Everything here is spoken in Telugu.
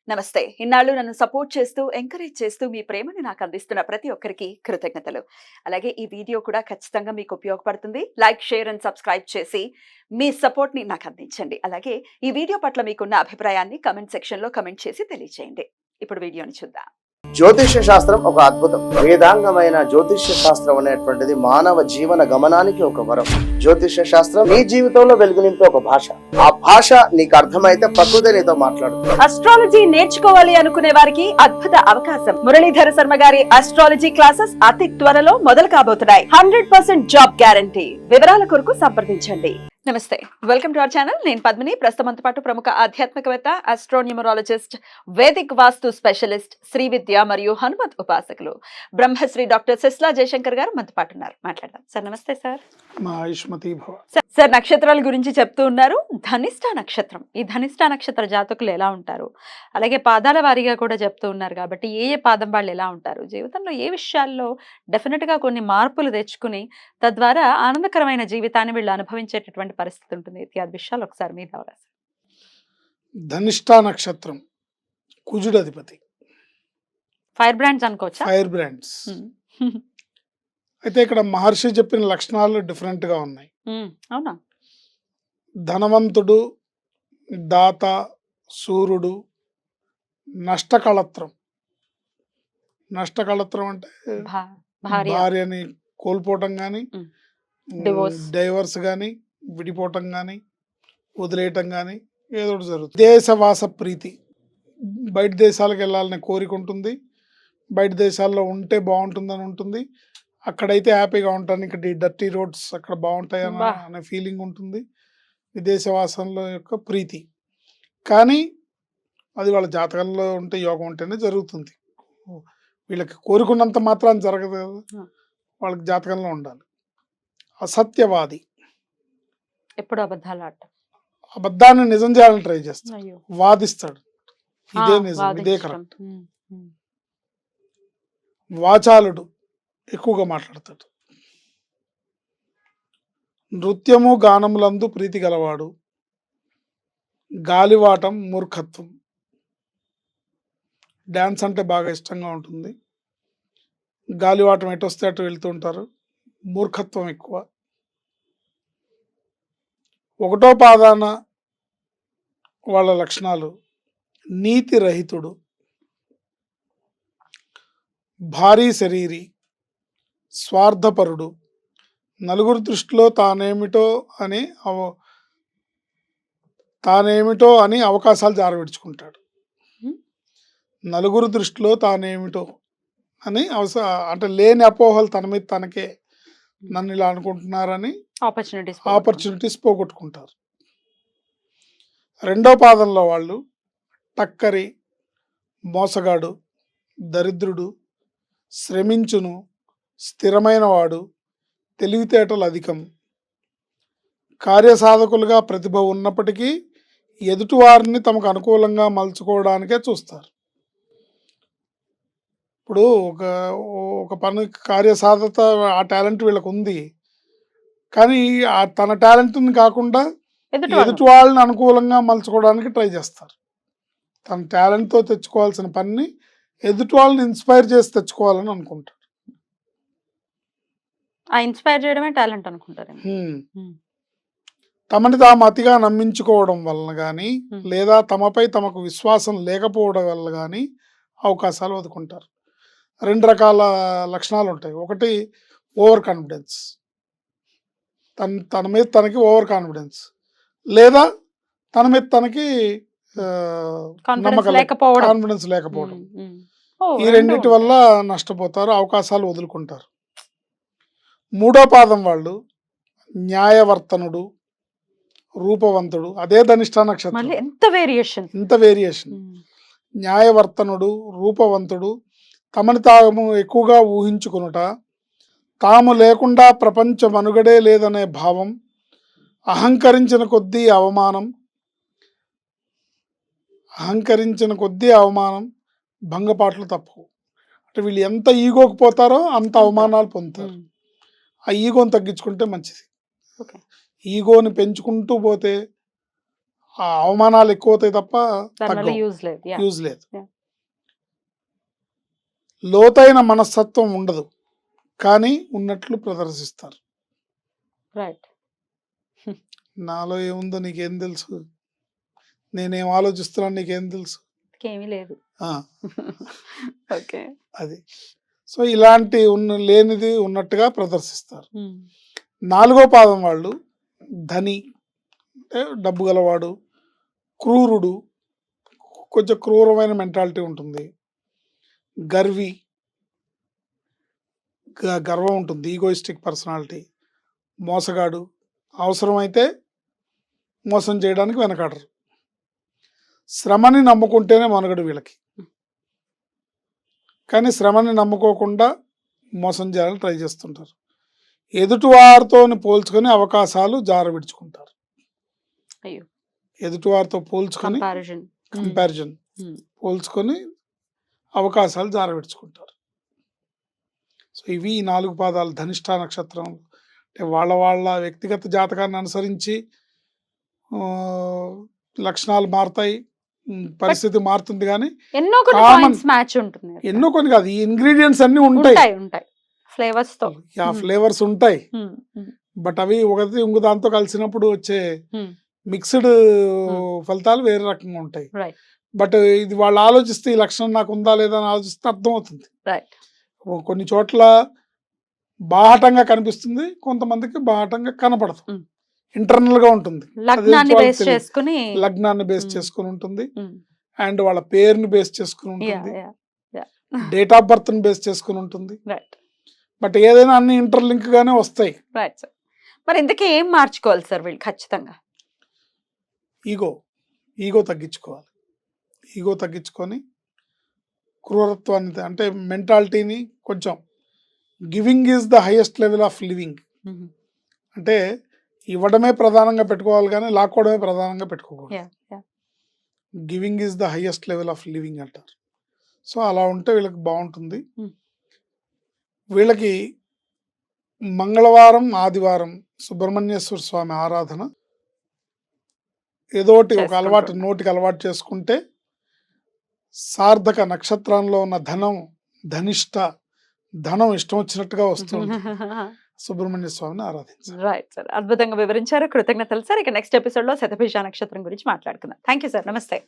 నమస్తే. ఇన్నాళ్ళు నన్ను సపోర్ట్ చేస్తూ, ఎంకరేజ్ చేస్తూ మీ ప్రేమని నాకు అందిస్తున్న ప్రతి ఒక్కరికి కృతజ్ఞతలు. అలాగే ఈ వీడియో కూడా ఖచ్చితంగా మీకు ఉపయోగపడుతుంది. లైక్, షేర్ అండ్ సబ్స్క్రైబ్ చేసి మీ సపోర్ట్‌ని నాకు అందించండి. అలాగే ఈ వీడియో పట్ల మీకున్న అభిప్రాయాన్ని కామెంట్ సెక్షన్‌లో కామెంట్ చేసి తెలియజేయండి. ఇప్పుడు వీడియోని చూద్దాం. జ్యోతిష్య శాస్త్రం ఒక అద్భుతం. వేదాంగమైన జ్యోతిష్య శాస్త్రం అనేటువంటిది మానవ జీవన గమనానికి ఒక వరం. జ్యోతిష్య శాస్త్రం నీ జీవితంలో వెలుగునింపే ఒక భాష. ఆ భాష నీకు అర్థమైతే ప్రకృతి నీతో మాట్లాడుతుంది. అస్ట్రాలజీ నేర్చుకోవాలి అనుకునే వారికి అద్భుత అవకాశం. మురళీధర శర్మ గారి అస్ట్రాలజీ క్లాసెస్ అతి త్వరలో మొదలు కాబోతున్నాయి. 100% జాబ్ గ్యారంటీ. వివరాల కొరకు సంప్రదించండి. నమస్తే, వెల్కమ్ టు అవర్ ఛానల్. నేను పద్మిని. ప్రస్తుతంతో పాటు ప్రముఖ ఆధ్యాత్మికవేత్త, ఆస్ట్రోన్యూమరాలజిస్ట్, వేదిక్ వాస్తు స్పెషలిస్ట్, శ్రీ విద్య మరియు హనుమత్ ఉపాసకులు బ్రహ్మశ్రీ డాక్టర్ సిస్లా జయశంకర్ గారు మనతో పాటు ఉన్నారు. మాట్లాడదాం సార్. నమస్తే సార్. సార్, నక్షత్రాల గురించి చెప్తూ ఉన్నారు. ధనిష్ట నక్షత్రం, ఈ ధనిష్ట నక్షత్ర జాతకులు ఎలా ఉంటారు, అలాగే పాదాల వారీగా కూడా చెప్తూ ఉన్నారు కాబట్టి ఏ పాదం వాళ్ళు ఎలా ఉంటారు, జీవితంలో ఏ విషయాల్లో డెఫినెట్ గా కొన్ని మార్పులు తెచ్చుకుని తద్వారా ఆనందకరమైన జీవితాన్ని వీళ్ళు అనుభవించేటటువంటి పరిస్థితి ఉంటుంది. ఇత్యాది విషయాలు ఒకసారి మీద అవరాసి. ధనిష్ట నక్షత్రం కుజుడు అధిపతి. ఫైర్ బ్రాండ్స్ అనుకోవచ్చా? Fire brands. అయితే ఇక్కడ మహర్షి చెప్పిన లక్షణాలు డిఫరెంట్ గా ఉన్నాయి. అవునా? ధనవంతుడు, దాత, సూర్యుడు, నష్టకళత్రం. నష్టకళత్రం అంటే భార్యని కోల్పోవటం కానీ, డైవర్స్ కానీ, విడిపోవటం కానీ, వదిలేయటం కానీ ఏదో ఒకటి జరుగుతుంది. దేశవాస ప్రీతి, బయట దేశాలకు వెళ్ళాలనే కోరిక ఉంటుంది. బయట దేశాల్లో ఉంటే బాగుంటుందని ఉంటుంది. అక్కడైతే హ్యాపీగా ఉంటాను, ఇక్కడ డర్టీ రోడ్స్ అక్కడ బాగుంటాయి అనే ఫీలింగ్ ఉంటుంది. విదేశవాసంలో యొక్క ప్రీతి, కానీ అది వాళ్ళ జాతకంలో ఉంటే, యోగం ఉంటేనే జరుగుతుంది. వీళ్ళకి కోరుకున్నంత మాత్రం జరగదు కదా, వాళ్ళకి జాతకంలో ఉండాలి. అసత్యవాది, ఎప్పుడు అబద్ధాలు ఆడటం, అబద్ధాన్ని నిజం చేయాలని ట్రై చేస్తాడు, వాదిస్తాడు, ఇదే నిజం, ఇదే కరెక్ట్. వాచాలుడు, ఎక్కువగా మాట్లాడతాడు. నృత్యము గానములందు ప్రీతి గలవాడు. గాలివాటం, మూర్ఖత్వం. డ్యాన్స్ అంటే బాగా ఇష్టంగా ఉంటుంది. గాలివాటం ఎటు వస్తే అటు వెళ్తూ ఉంటారు. మూర్ఖత్వం ఎక్కువ. ఒకటో పాదాన వాళ్ళ లక్షణాలు: నీతి రహితుడు, భారీ శరీరి, స్వార్థపరుడు, నలుగురు దృష్టిలో తానేమిటో అని అవకాశాలు జారవిడుచుకుంటాడు. నలుగురు దృష్టిలో తానేమిటో అని అంటే లేని అపోహలు తన మీద తనకే, నన్ను ఇలా అనుకుంటున్నారని ఆపర్చునిటీస్ పోగొట్టుకుంటారు. రెండో పాదంలో వాళ్ళు టక్కరి, మోసగాడు, దరిద్రుడు, శ్రమించును, స్థిరమైన వాడు, తెలివితేటలు అధికం. కార్యసాధకులుగా ప్రతిభ ఉన్నప్పటికీ ఎదుటివారిని తమకు అనుకూలంగా మలుచుకోవడానికే చూస్తారు. ఇప్పుడు ఒక పని కార్యసాధత, ఆ టాలెంట్ వీళ్ళకు ఉంది, కానీ తన టాలెంట్ని కాకుండా ఎదుటి వాళ్ళని అనుకూలంగా మలుచుకోవడానికి ట్రై చేస్తారు. తన టాలెంట్తో తెచ్చుకోవాల్సిన పనిని ఎదుటి వాళ్ళని ఇన్స్పైర్ చేసి తెచ్చుకోవాలని అనుకుంటారు. ఇన్స్పైర్ చేయడమే టాలెంట్ అనుకుంటారు. తమని తాము అతిగా నమ్మించుకోవడం వలన కానీ, లేదా తమపై తమకు విశ్వాసం లేకపోవడం వల్ల కానీ అవకాశాలు వదుకుంటారు. రెండు రకాల లక్షణాలు ఉంటాయి. ఒకటి ఓవర్ కాన్ఫిడెన్స్, తన మీద తనకి ఓవర్ కాన్ఫిడెన్స్, లేదా తన మీద తనకి కాన్ఫిడెన్స్ లేకపోవడం. ఈ రెండింటి వల్ల నష్టపోతారు, అవకాశాలు వదులుకుంటారు. మూడో పాదం వాళ్ళు న్యాయవర్తనుడు, రూపవంతుడు. అదే ధనిష్ట నక్షత్రం. ఎంత వేరియేషన్. న్యాయవర్తనుడు, రూపవంతుడు, తమని తాము ఎక్కువగా ఊహించుకునుట, తాము లేకుండా ప్రపంచ మనుగడే లేదనే భావం, అహంకరించిన కొద్దీ అవమానం, భంగపాట్లు తప్పవు. అంటే వీళ్ళు ఎంత ఈగోకి పోతారో అంత అవమానాలు పొందుతారు. ఆ ఈగోని తగ్గించుకుంటే మంచిది. ఈగోని పెంచుకుంటూ పోతే ఆ అవమానాలు ఎక్కువ అవుతాయి తప్ప దానివల్ల యూజ్ లేదు. యూజ్ లేదు. Yeah. లోతైన మనస్తత్వం ఉండదు, కానీ ఉన్నట్లు ప్రదర్శిస్తారు. రైట్. నాలో ఏముందో నీకేం తెలుసు, నేనేం ఆలోచిస్తున్నాను నీకేం తెలుసు. ఏమీ లేదు. ఆ, ఓకే. అది. సో ఇలాంటి లేనిది ఉన్నట్టుగా ప్రదర్శిస్తారు. 4వ పాదం వాళ్ళు ధని, అంటే డబ్బు గలవాడు, క్రూరుడు, కొంచెం క్రూరమైన మెంటాలిటీ ఉంటుంది, గర్వి, గర్వం ఉంటుంది, ఈగోయిస్టిక్ పర్సనాలిటీ, మోసగాడు, అవసరమైతే మోసం చేయడానికి వెనకాడరు. శ్రమని నమ్ముకుంటేనే మనగడు వీళ్ళకి, కానీ శ్రమని నమ్ముకోకుండా మోసం చేయాలని ట్రై చేస్తుంటారు. ఎదుటివారితో పోల్చుకొని అవకాశాలు జారవిడుచుకుంటారు. అయ్యో. ఎదుటివారితో పోల్చుకొని కంపారిజన్ పోల్చుకొని అవకాశాలు జారవిడుచుకుంటారు. సో ఇవి ఈ 4 పాదాలు ధనిష్ట నక్షత్రం. అంటే వాళ్ళ వ్యక్తిగత జాతకాన్ని అనుసరించి లక్షణాలు మారుతాయి, పరిస్థితి మారుతుంది, కానీ ఎన్నో కొన్ని కాదు, ఈ ఇంగ్రీడియంట్స్ అన్ని ఉంటాయి, ఫ్లేవర్స్ తో. ఫ్లేవర్స్ ఉంటాయి. బట్ అవి ఒకటి ఇంకో దాంతో కలిసినప్పుడు వచ్చే మిక్స్డ్ ఫలితాలు వేరే రకంగా ఉంటాయి. బట్ ఇది వాళ్ళు ఆలోచిస్తే ఈ లక్షణం నాకు ఉందా లేదా అని ఆలోచిస్తే అర్థమవుతుంది. కొన్ని చోట్ల బాహటంగా కనిపిస్తుంది, కొంతమందికి బాహటంగా కనపడదు, ఇంటర్నల్ గా ఉంటుంది. లగ్నాన్ని బేస్ చేసుకుని ఉంటుంది, అండ్ వాళ్ళ పేరుని బేస్ చేసుకుని ఉంటుంది, డేట్ ఆఫ్ బర్త్ ని బేస్ చేసుకుని ఉంటుంది. బట్ ఏదైనా అన్ని ఇంటర్లింక్ గానే వస్తాయి. మరి ఇంతకీ ఏం మార్చుకోవాలి సార్ వీళ్ళు? ఖచ్చితంగా ఈగో తగ్గించుకోవాలి. ఈగో తగ్గించుకొని క్రూరత్వాన్ని, అంటే మెంటాలిటీని కొంచెం, giving is the highest level of living. అంటే ఇవ్వడమే ప్రధానంగా పెట్టుకోవాలి, కానీ లాక్కోవడమే ప్రధానంగా పెట్టుకోకూడదు. Giving is the highest level of living అంటారు. సో అలా ఉంటే వీళ్ళకి బాగుంటుంది. వీళ్ళకి మంగళవారం, ఆదివారం సుబ్రహ్మణ్యేశ్వర స్వామి ఆరాధన ఏదోటి ఒక అలవాటు, నోటికి అలవాటు చేసుకుంటే సార్థక నక్షత్రంలో ఉన్న ధనిష్ట ధనం ఇష్టం వచ్చినట్టుగా వస్తుంది. సుబ్రహ్మణ్య స్వామిని ఆరాధించారు. రైట్ సార్, అద్భుతంగా వివరించారు. కృతజ్ఞతలు సార్. ఇక నెక్స్ట్ ఎపిసోడ్ లో శతభిష నక్షత్రం గురించి మాట్లాడుకుందాం. Thank you sir. నమస్తే.